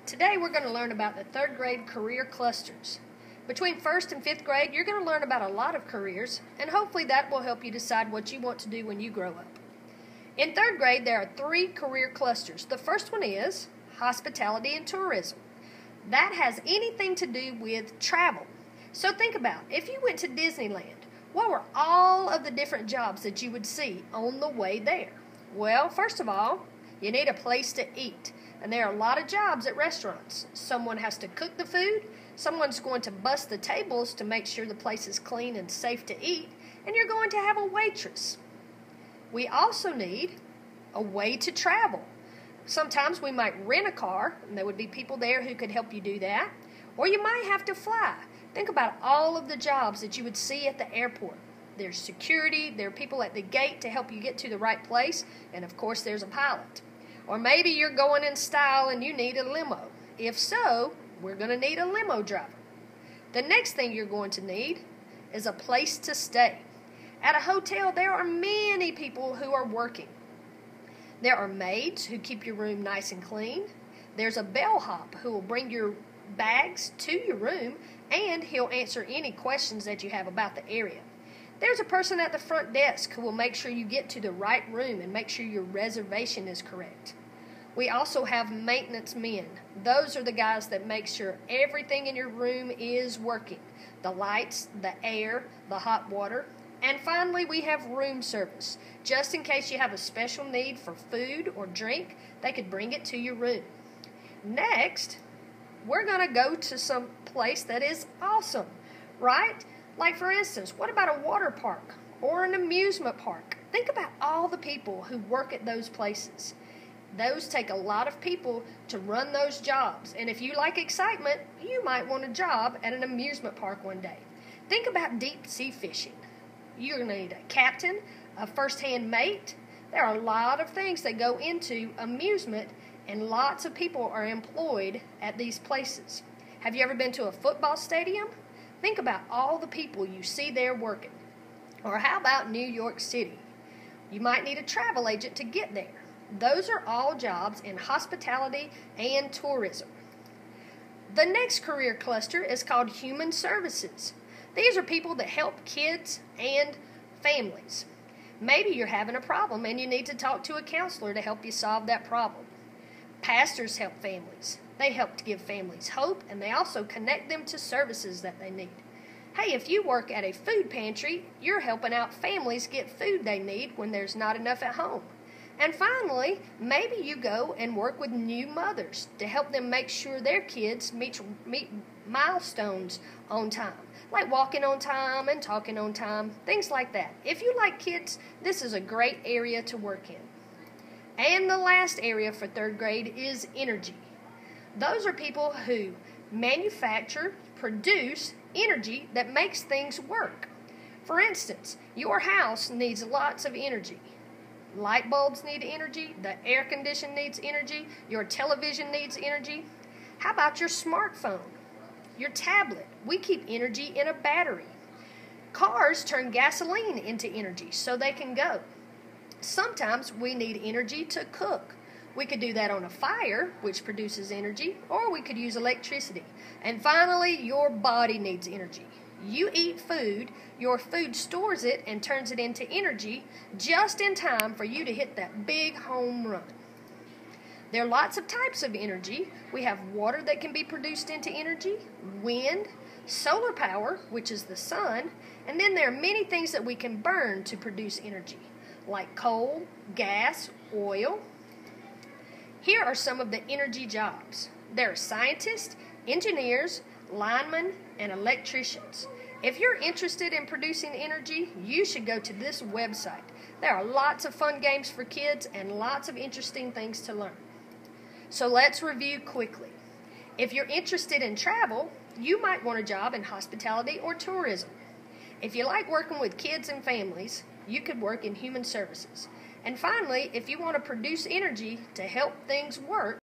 Today we're going to learn about the third grade career clusters. Between first and fifth grade, you're going to learn about a lot of careers, and hopefully that will help you decide what you want to do when you grow up. In third grade, there are 3 career clusters. The first one is hospitality and tourism. That has anything to do with travel. So think about, if you went to Disneyland, what were all of the different jobs that you would see on the way there? Well, first of all, you need a place to eat. And there are a lot of jobs at restaurants. Someone has to cook the food, someone's going to bust the tables to make sure the place is clean and safe to eat, and you're going to have a waitress. We also need a way to travel. Sometimes we might rent a car, and there would be people there who could help you do that, or you might have to fly. Think about all of the jobs that you would see at the airport. There's security, there are people at the gate to help you get to the right place, and of course there's a pilot. Or maybe you're going in style and you need a limo. If so, we're going to need a limo driver. The next thing you're going to need is a place to stay. At a hotel, there are many people who are working. There are maids who keep your room nice and clean. There's a bellhop who will bring your bags to your room, and he'll answer any questions that you have about the area. There's a person at the front desk who will make sure you get to the right room and make sure your reservation is correct. We also have maintenance men. Those are the guys that make sure everything in your room is working. The lights, the air, the hot water. And finally, we have room service. Just in case you have a special need for food or drink, they could bring it to your room. Next, we're going to go to some place that is awesome, right? Like, for instance, what about a water park or an amusement park? Think about all the people who work at those places. Those take a lot of people to run those jobs. And if you like excitement, you might want a job at an amusement park one day. Think about deep sea fishing. You're going to need a captain, a first-hand mate. There are a lot of things that go into amusement, and lots of people are employed at these places. Have you ever been to a football stadium? Think about all the people you see there working. Or how about New York City? You might need a travel agent to get there. Those are all jobs in hospitality and tourism. The next career cluster is called human services. These are people that help kids and families. Maybe you're having a problem and you need to talk to a counselor to help you solve that problem. Pastors help families. They help to give families hope, and they also connect them to services that they need. Hey, if you work at a food pantry, you're helping out families get food they need when there's not enough at home. And finally, maybe you go and work with new mothers to help them make sure their kids meet milestones on time, like walking on time and talking on time, things like that. If you like kids, this is a great area to work in. And the last area for third grade is energy. Those are people who manufacture, produce energy that makes things work. For instance, your house needs lots of energy. Light bulbs need energy, the air conditioner needs energy, your television needs energy. How about your smartphone, your tablet? We keep energy in a battery. Cars turn gasoline into energy so they can go. Sometimes we need energy to cook. We could do that on a fire, which produces energy, or we could use electricity. And finally, your body needs energy. You eat food, your food stores it and turns it into energy just in time for you to hit that big home run. There are lots of types of energy. We have water that can be produced into energy, wind, solar power, which is the sun, and then there are many things that we can burn to produce energy, like coal, gas, oil. Here are some of the energy jobs. There are scientists, engineers, linemen, and electricians. If you're interested in producing energy, you should go to this website. There are lots of fun games for kids and lots of interesting things to learn. So let's review quickly. If you're interested in travel, you might want a job in hospitality or tourism. If you like working with kids and families, you could work in human services. And finally, if you want to produce energy to help things work,